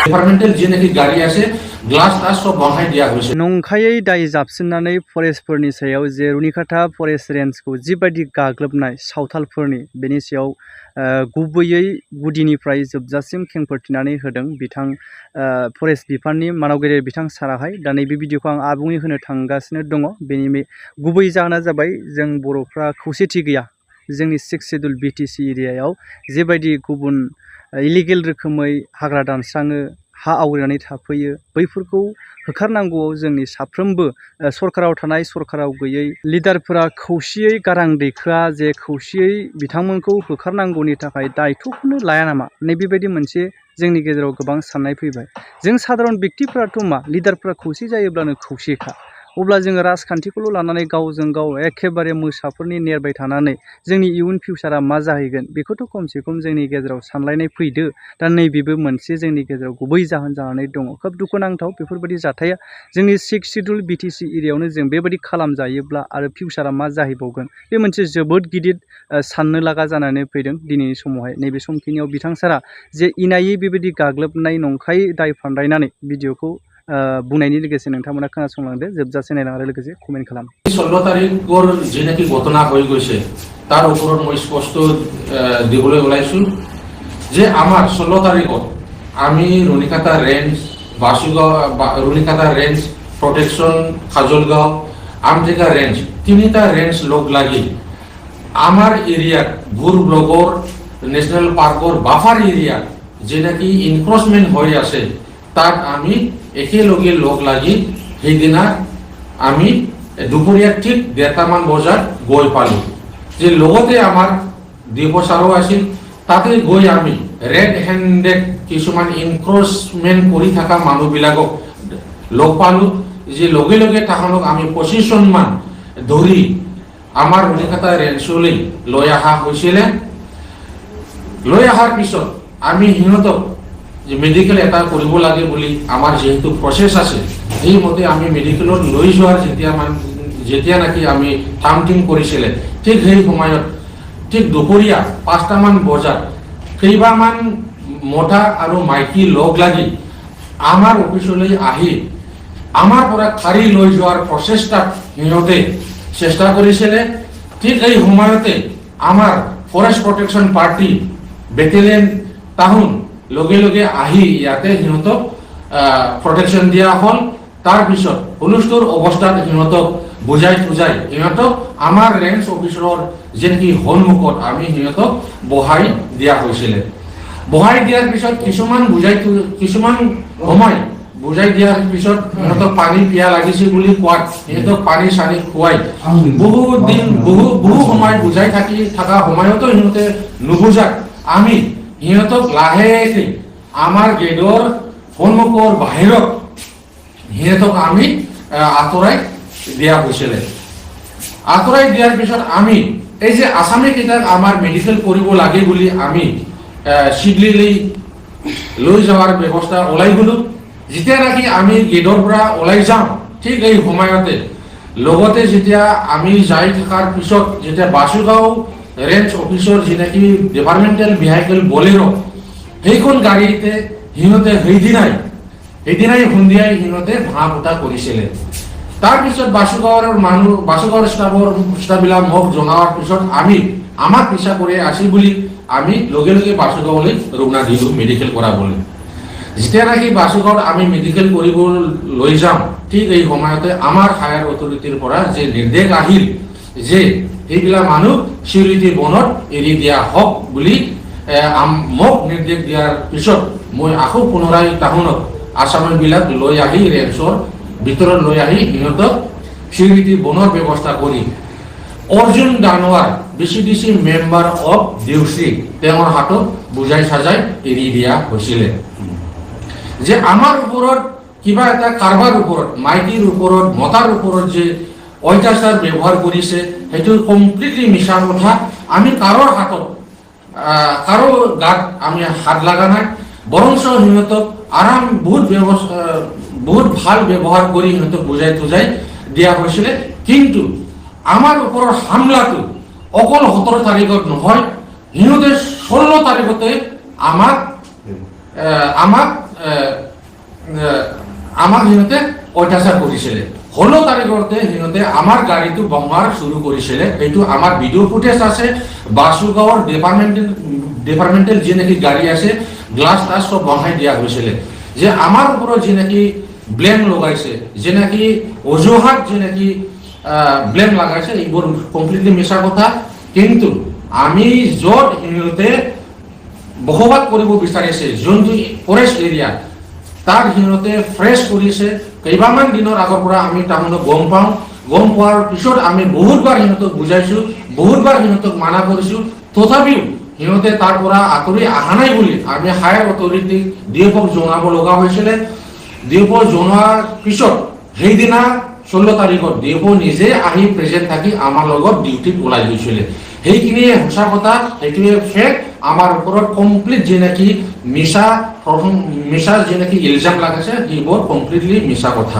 Departmental যে নাকি গাড়ি আছে গ্লাস টাস সব বাঁধাই দেওয়া হয়েছে। नंखायै दाय जाबसिननानै फरेस्टफोरनि सायाव जे रुनिकाटा फरेस्ट रेन्जखौ जिबायदि गाग्लोबनाय सावथालफोरनि बेनि सायाव गुबैयै गुदिनिफ्राय जोबजासिम खेंफोरथिनानै होदों बिथां फरेस्ट बिफाननि मानावगिरि बिथां साराहाय। दा नैबे भिडिअखौ आं आबुङै होनो थांगासिनो दङ। बेनि गुबै जाहोना जाबाय जों बर'फ्रा खौसेथि गैया। जोंनि 6 शेड्युल बिटिसि एरियायाव जेबायदि गुबुन इलिगेल रोखोमै हाग्रा दानस्राङो, हा आवग्रिनानै थाफैयो, बैफोरखौ होखारनांगौआव जोंनि साफ्रोमबो सरकाराव थानाय सरकाराव गैयै लिडारफोरा खौसेयै गारां दैखोआ जे खौसेयै बिथांमोनखौ होखारनांगौनि थाखाय दायथ'खौनो लाया नामा? नैबेबायदि मोनसे जोंनि गेजेराव गोबां साननाय फैबाय। जों साधारन व्यक्तिफोराथ' मा लिडारफोरा खौसे जायोब्लानो खौसेखा। अब्ला जोङो राजखान्थिखौल' लानानै गावजों गाव एखेबारे मोसाफोरनि नेरबाय थानानै जोंनि इयुन फिउचारा मा जाहैगोन बेखौथ' खमसे खम जोंनि गेजेराव सानलायनाय फैदो। दा नैबेबो मोनसे जोंनि गेजेराव गुबै जाहोन जानानै दङ। खोब दुखुनांथाव बेफोरबायदि जाथाया जोंनि 6 शेड्युल बिटिसि एरियायावनो जों बेबायदि खालामजायोब्ला आरो फिउचारा मा जाहैबावगोन बे मोनसे जोबोद गिदिर साननो लागा जानानै फैदों दिनैनि समावहाय। नैबे समखिनियाव बिथां सारा जे इनायै बेबायदि गाग्लोबनाय नंखायै दाय फान्दायनानै भिडिअखौ बुंनायनि लोगोसे नोंथांमोना खोनासंलांदो, जोबजासे नायलां आरो लोगोसे कमेन्ट खालाम। 16 তাৰিখৰ যে নাকি ঘটনা হৈ গৈছে তাৰ ওপৰত মই স্পষ্ট দিবলৈ ওলাইছোঁ যে আমাৰ 16 তাৰিখত আমি Runikata range, Basugaon, Runikata range, protection, Khajalgaon, Amteka range, তিনিটা ৰেঞ্জ লগ লাগি আমাৰ এৰিয়াত ভুৰ ব্লকৰ নেশ্যনেল পাৰ্কৰ বাফাৰ এৰিয়াত যে নাকি ইনক্ৰচমেণ্ট হৈ আছে তাত আমি একেলগে লগ লাগি সেইদিনা আমি দুপৰীয়া ঠিক 1:30মান বজাত গৈ পালোঁ। যে লগতে আমাৰ দিৱসাৰো আছিল, তাতে গৈ আমি ৰেড হেণ্ডেড কিছুমান ইনক্ৰচমেণ্ট কৰি থকা মানুহবিলাকক লগ পালোঁ। যে লগে লগে তাহাঁতক আমি 25জনমান ধৰি আমাৰ रुनिकाटा ৰেঞ্জলৈ লৈ অহা হৈছিলে। লৈ অহাৰ পিছত আমি সিহঁতক যে মেডিকেল এটা কৰিব লাগে বুলি আমাৰ যেহেতু প্ৰচেছ আছে সেইমতে আমি মেডিকেলত লৈ যোৱাৰ যেতিয়া নাকি আমি টাইম কৰিছিলে ঠিক সেই সময়ত ঠিক দুপৰীয়া 5টামান বজাত কেইবামান মতা আৰু মাইকী লগ লাগি আমাৰ অফিচলৈ আহি আমাৰ পৰা কাঢ়ি লৈ যোৱাৰ প্ৰচেষ্টাত সিহঁতে চেষ্টা কৰিছিলে। ঠিক এই সময়তে আমাৰ ফৰেষ্ট প্ৰটেকশ্যন পাৰ্টি বেটেলিয়ন তাহোন লগে লগে আহি ইয়াতে সিহঁতক প্ৰটেকশ্যন দিয়া হ'ল। তাৰপিছত হুলস্থুল অৱস্থাত সিহঁতক বুজাই সিহঁতক আমাৰ ৰেঞ্জ অফিচৰ যেনেকি সন্মুখত আমি সিহঁতক বহাই দিয়া হৈছিলে। বহাই দিয়াৰ পিছত কিছুমান সময় বুজাই দিয়াৰ পিছত সিহঁতক পানী পিয়া লাগিছে বুলি কোৱাত সিহঁতক পানী চানী খুৱাই বহু সময় বুজাই থকা সময়তো সিহঁতে নুবুজাত আমি সিহঁতক লাহেকৈ আমাৰ গেটৰ সন্মুখৰ বাহিৰত সিহঁতক আমি আঁতৰাই দিয়া হৈছিলে। আঁতৰাই দিয়াৰ পিছত আমি এই যে আসামী কেইটাক আমাৰ মেডিকেল কৰিব লাগে বুলি আমি শিগগিৰি লৈ যোৱাৰ ব্যৱস্থা ওলাই গ'লোঁ। যেতিয়া নাকি আমি গেটৰ পৰা ওলাই যাওঁ ঠিক এই সময়তে লগতে যেতিয়া আমি যাই থকাৰ পিছত যেতিয়া বাসুগাঁও ৰেঞ্জ অফিচৰ যে নাকি ডিপাৰ্টমেণ্টেল ভেহিকেল বলেৰো সেইখন গাড়ীতে সিহঁতে সেইদিনাই সন্ধিয়াই সিহঁতে ভাঙা ফুটা কৰিছিলে। তাৰপিছত বাসুগাঁৱৰ ষ্টাফবিলাক মোক জনোৱাৰ পিছত আমাক পিছা কৰি আছিল বুলি আমি লগে লগে বাসুগাঁৱলৈ ৰওনা দিলোঁ মেডিকেল কৰাবলৈ। যেতিয়া নাকি বাসুগাঁৱত আমি মেডিকেল কৰিব লৈ যাওঁ ঠিক এই সময়তে আমাৰ হায়াৰ অথৰিটিৰ পৰা যে নিৰ্দেশ আহিল যে এইবিলাক মানুহ চিউৰিটি বনত এৰি দিয়া হওক বুলি মোক নিৰ্দেশ দিয়াৰ পিছত মই আকৌ পুনৰাই তাহোনক আসামীবিলাক লৈ আহি ৰেঞ্জৰ ভিতৰত লৈ আহি সিহঁতক চিউৰিটি বনৰ ব্যৱস্থা কৰি অৰ্জুন দানোৱাৰ BCDC মেম্বাৰ অফ ডিউচি তেওঁৰ হাতত বুজাই সাজাই এৰি দিয়া হৈছিলে। যে আমাৰ ওপৰত কিবা এটা কাৰোবাৰ ওপৰত মাইকীৰ ওপৰত মতাৰ ওপৰত যে অত্যাচাৰ ব্যৱহাৰ কৰিছে সেইটো কমপ্লিটলি মিছা কথা। আমি কাৰো গাত আমি হাত লগা নাই, বৰঞ্চ সিহঁতক বহুত ভাল ব্যৱহাৰ কৰি সিহঁতক বুজাই দিয়া হৈছিলে। কিন্তু আমাৰ ওপৰত হামলাটো অকল 17 তাৰিখত নহয়, সিহঁতে 16 তাৰিখতে আমাক আমাক সিহঁতে অত্যাচাৰ কৰিছিলে 16 তাৰিখতে সিহঁতে আমাৰ গাড়ীটো বমাৰ শুৰু কৰিছিলে এইটো আমাৰ ভিডিও ফুটেজ আছে বাসুগাঁৱৰ ডিপাৰ্টমেন্টেল যে নাকি গাড়ী আছে গ্লাস টাস সব বহাই দিয়া হৈছিলে যে আমাৰ ওপৰত যে নাকি ব্লেম লগাইছে যে নাকি অজুহাত যে নাকি ব্লেম লাগাইছে এইবোৰ কমপ্লিটলি মিছা কথা কিন্তু আমি য'ত সিহঁতে বসবাস কৰিব বিচাৰিছে যোনটো ফৰেষ্ট এৰিয়া তাৰ সিহঁতে ফ্ৰেশ কৰিছে কেইবামান দিনৰ আগৰ পৰা আমি তাহলে গম পোৱাৰ পিছত আমি বহুতবাৰ সিহঁতক বুজাইছো বহুতবাৰ সিহঁতক মানা কৰিছো তথাপিও সিহঁতে তাৰ পৰা আঁতৰি অহা নাই বুলি আমি হায়াৰ অথৰিটি ডিএফক জনাব লগা হৈছিলে ডিএফক জনোৱাৰ পিছত সেইদিনা 16 তাৰিখত ডিএফ নিজে আহি প্ৰেজেন্ট থাকি আমাৰ লগত ডিউটিত ওলাই গৈছিলে সেইখিনিয়ে সঁচা কথা সেইটোৱে ফেক আমাৰ উপৰ কমপ্লিট যে নাকি মিশা যে নাকি ইলজাম লাগাইছে এইবোৰ কমপ্লিটলি মিছা কথা